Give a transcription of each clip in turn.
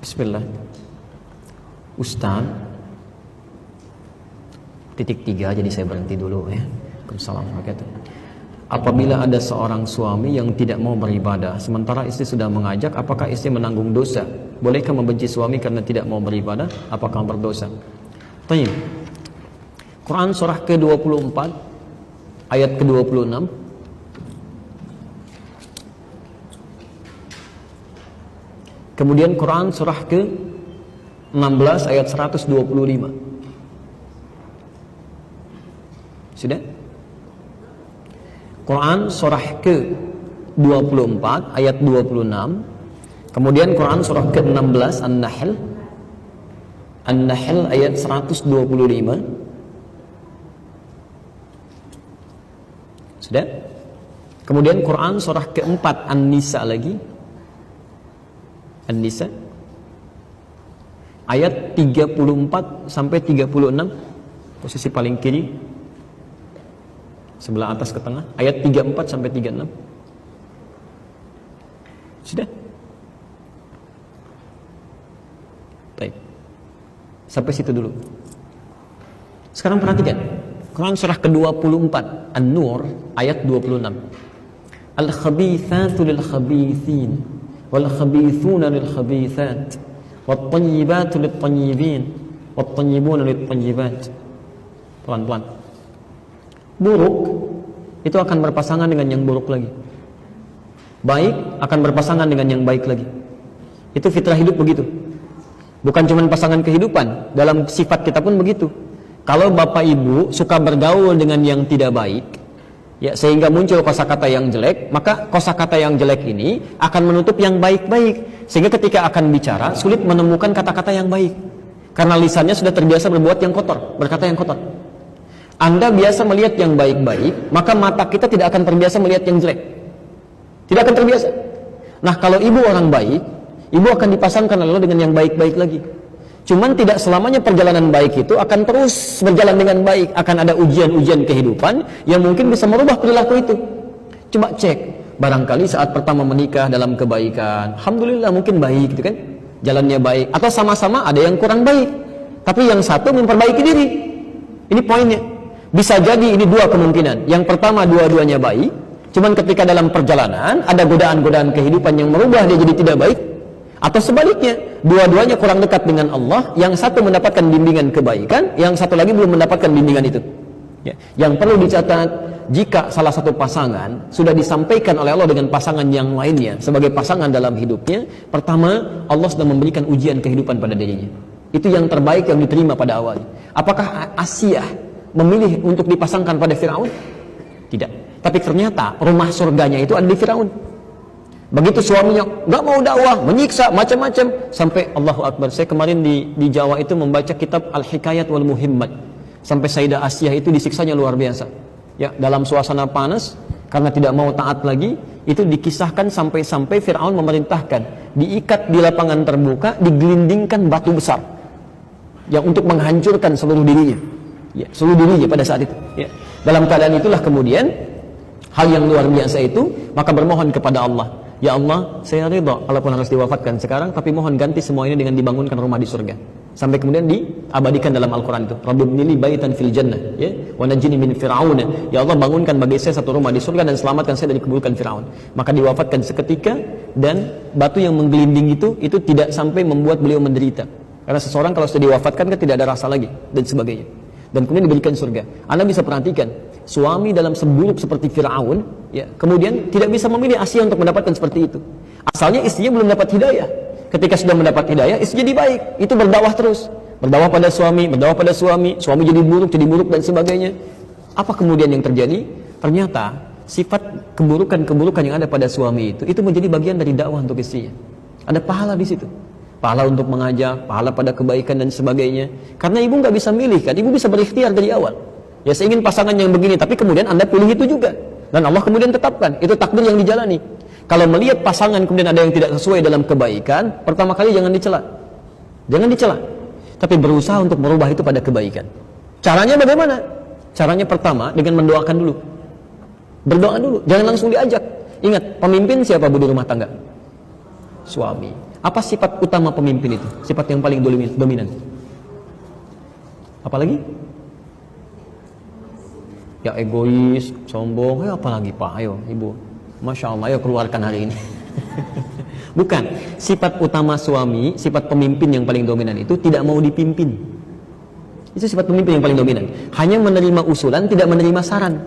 Bismillah. Ustaz, titik 3, jadi saya berhenti dulu ya. Assalamualaikum. Apabila ada seorang suami yang tidak mau beribadah sementara istri sudah mengajak, apakah istri menanggung dosa? Bolehkah membenci suami karena tidak mau beribadah? Apakah berdosa? Baik. Quran surah ke-24 ayat ke-26. Kemudian Quran surah ke-16 ayat 125. Sudah? Quran surah ke-24 ayat 26. Kemudian Quran surah ke-16 An-Nahl ayat 125. Sudah? Kemudian Quran surah ke-4 An-Nisa lagi. An-Nisa ayat 34 sampai 36, posisi paling kiri sebelah atas ke tengah, ayat 34 sampai 36. Sudah? Baik. Sampai situ dulu. Sekarang perhatikan Quran surah ke-24 An-Nur ayat 26. Al-khabithatu lil-khabithin wal-khabithuna lil-khabithat wat-tayyibatu lit-tayyibin wat-tayyibuna lit-tayyibat. Pelan-pelan. Buruk itu akan berpasangan dengan yang buruk lagi. Baik akan berpasangan dengan yang baik lagi. Itu fitrah hidup begitu. Bukan cuma pasangan kehidupan, dalam sifat kita pun begitu. Kalau bapak ibu suka bergaul dengan yang tidak baik, ya, sehingga muncul kosakata yang jelek, maka kosakata yang jelek ini akan menutup yang baik-baik, sehingga ketika akan bicara sulit menemukan kata-kata yang baik karena lisannya sudah terbiasa berbuat yang kotor, berkata yang kotor. Anda biasa melihat yang baik-baik, maka mata kita tidak akan terbiasa melihat yang jelek, tidak akan terbiasa. Nah, kalau ibu orang baik, ibu akan dipasangkan lalu dengan yang baik-baik lagi. Cuman tidak selamanya perjalanan baik itu akan terus berjalan dengan baik. Akan ada ujian-ujian kehidupan yang mungkin bisa merubah perilaku itu. Coba cek, barangkali saat pertama menikah dalam kebaikan, alhamdulillah mungkin baik gitu kan, jalannya baik. Atau sama-sama ada yang kurang baik, tapi yang satu memperbaiki diri. Ini poinnya. Bisa jadi ini dua kemungkinan. Yang pertama dua-duanya baik, cuman ketika dalam perjalanan ada godaan-godaan kehidupan yang merubah dia jadi tidak baik. Atau sebaliknya, dua-duanya kurang dekat dengan Allah, yang satu mendapatkan bimbingan kebaikan, yang satu lagi belum mendapatkan bimbingan itu. Ya. Yang perlu dicatat, jika salah satu pasangan sudah disampaikan oleh Allah dengan pasangan yang lainnya sebagai pasangan dalam hidupnya, pertama, Allah sudah memberikan ujian kehidupan pada dirinya. Itu yang terbaik yang diterima pada awalnya. Apakah Asiyah memilih untuk dipasangkan pada Firaun? Tidak. Tapi ternyata rumah surganya itu ada di Firaun. Begitu suaminya nggak mau dakwah, menyiksa macam-macam, sampai Allahu Akbar. Saya kemarin di Jawa itu membaca kitab Al-Hikayat wal Muhimmat, sampai Sayyidah Asiyah itu disiksanya luar biasa. Ya, dalam suasana panas karena tidak mau taat lagi, itu dikisahkan sampai-sampai Firaun memerintahkan diikat di lapangan terbuka, digelindingkan batu besar yang untuk menghancurkan seluruh dirinya. Ya, seluruh dirinya pada saat itu. Ya. Dalam keadaan itulah kemudian hal yang luar biasa itu, maka bermohon kepada Allah. Ya Allah, saya ridha walaupun harus diwafatkan sekarang, tapi mohon ganti semua ini dengan dibangunkan rumah di surga. Sampai kemudian diabadikan dalam Al-Quran itu. Rabbibnili baitan fil jannah, ya, wa najini min fir'auna. Ya Allah, bangunkan bagi saya satu rumah di surga dan selamatkan saya dari keburukan Firaun. Maka diwafatkan seketika, dan batu yang menggelinding itu tidak sampai membuat beliau menderita. Karena seseorang kalau sudah diwafatkan kan tidak ada rasa lagi dan sebagainya. Dan kemudian diberikan surga. Anda bisa perhatikan, suami dalam seburuk seperti Firaun, ya, kemudian tidak bisa memilih Asiyah untuk mendapatkan seperti itu. Asalnya istrinya belum dapat hidayah. Ketika sudah mendapat hidayah, istri jadi baik. Itu berdakwah terus, berdakwah pada suami, suami jadi buruk dan sebagainya. Apa kemudian yang terjadi? Ternyata sifat keburukan-keburukan yang ada pada suami itu menjadi bagian dari dakwah untuk istrinya. Ada pahala di situ. Pahala untuk mengajak, pahala pada kebaikan dan sebagainya. Karena ibu nggak bisa milih kan, ibu bisa berikhtiar dari awal. Ya, saya ingin pasangan yang begini, tapi kemudian Anda pilih itu juga. Dan Allah kemudian tetapkan, itu takdir yang dijalani. Kalau melihat pasangan kemudian ada yang tidak sesuai dalam kebaikan, pertama kali jangan dicela. Jangan dicela. Tapi berusaha untuk merubah itu pada kebaikan. Caranya bagaimana? Caranya pertama dengan mendoakan dulu. Berdoa dulu, jangan langsung diajak. Ingat, pemimpin siapa bu di rumah tangga? suami. Apa sifat utama pemimpin itu? Sifat yang paling dominan. Apalagi? Ya egois, sombong, apalagi Pak? Ayo Ibu, Masya Allah, ayo keluarkan hari ini. Bukan, sifat utama suami, sifat pemimpin yang paling dominan itu tidak mau dipimpin. Itu sifat pemimpin yang paling dominan. Hanya menerima usulan, tidak menerima saran.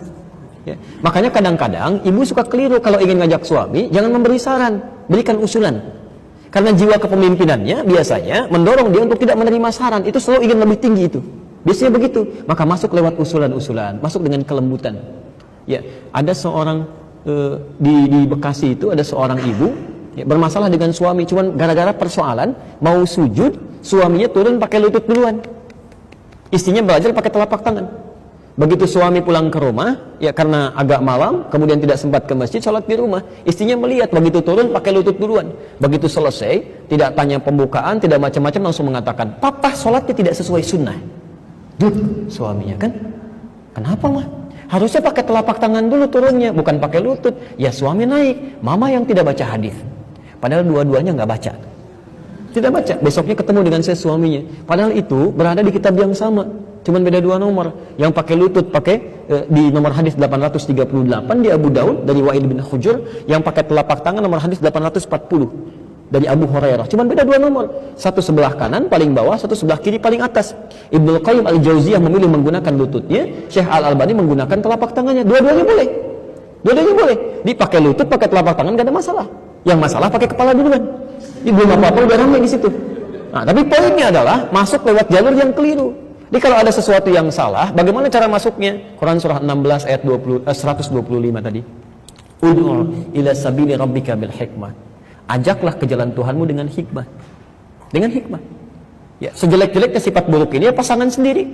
Ya. Makanya kadang-kadang ibu suka keliru kalau ingin ngajak suami, jangan memberi saran, berikan usulan. Karena jiwa kepemimpinannya biasanya mendorong dia untuk tidak menerima saran, itu selalu ingin lebih tinggi itu. Biasanya begitu, maka masuk lewat usulan-usulan, masuk dengan kelembutan. Ya, ada seorang di Bekasi itu ada seorang ibu ya, bermasalah dengan suami, cuman gara-gara persoalan mau sujud, suaminya turun pakai lutut duluan, istrinya belajar pakai telapak tangan. Begitu suami pulang ke rumah, ya karena agak malam, kemudian tidak sempat ke masjid, sholat di rumah, istrinya melihat begitu turun pakai lutut duluan. Begitu selesai, tidak tanya pembukaan, tidak macam-macam, langsung mengatakan, "Papa sholatnya tidak sesuai sunnah." Suaminya kan, kenapa mah? Harusnya pakai telapak tangan dulu turunnya, bukan pakai lutut. Ya suami naik, mama yang tidak baca hadis. Padahal dua-duanya nggak baca, tidak baca. Besoknya ketemu dengan saya suaminya. Padahal itu berada di kitab yang sama, cuman beda 2 nomor. Yang pakai lutut pakai di nomor hadis 838 di Abu Daud dari Wa'il bin Hujur, yang pakai telapak tangan nomor hadis 840 dari Abu Hurairah. Cuman beda 2 nomor. Satu sebelah kanan paling bawah, satu sebelah kiri paling atas. Ibnu Qayyim Al-Jauziyah memilih menggunakan lututnya, Syekh Al-Albani menggunakan telapak tangannya. Dua-duanya boleh. Dua-duanya boleh. Dipakai lutut, pakai telapak tangan gak ada masalah. Yang masalah pakai kepala duluan. Ini belum apa-apa udah ramai di situ. Nah, tapi poinnya adalah masuk lewat jalur yang keliru. Jadi kalau ada sesuatu yang salah, bagaimana cara masuknya? Quran surah 16 ayat 125 tadi. Ud'u ila sabili rabbika bil hikmah. Ajaklah ke jalan Tuhanmu dengan hikmah. Dengan hikmah. Ya, sejelek-jeleknya sifat buruk ini ya pasangan sendiri.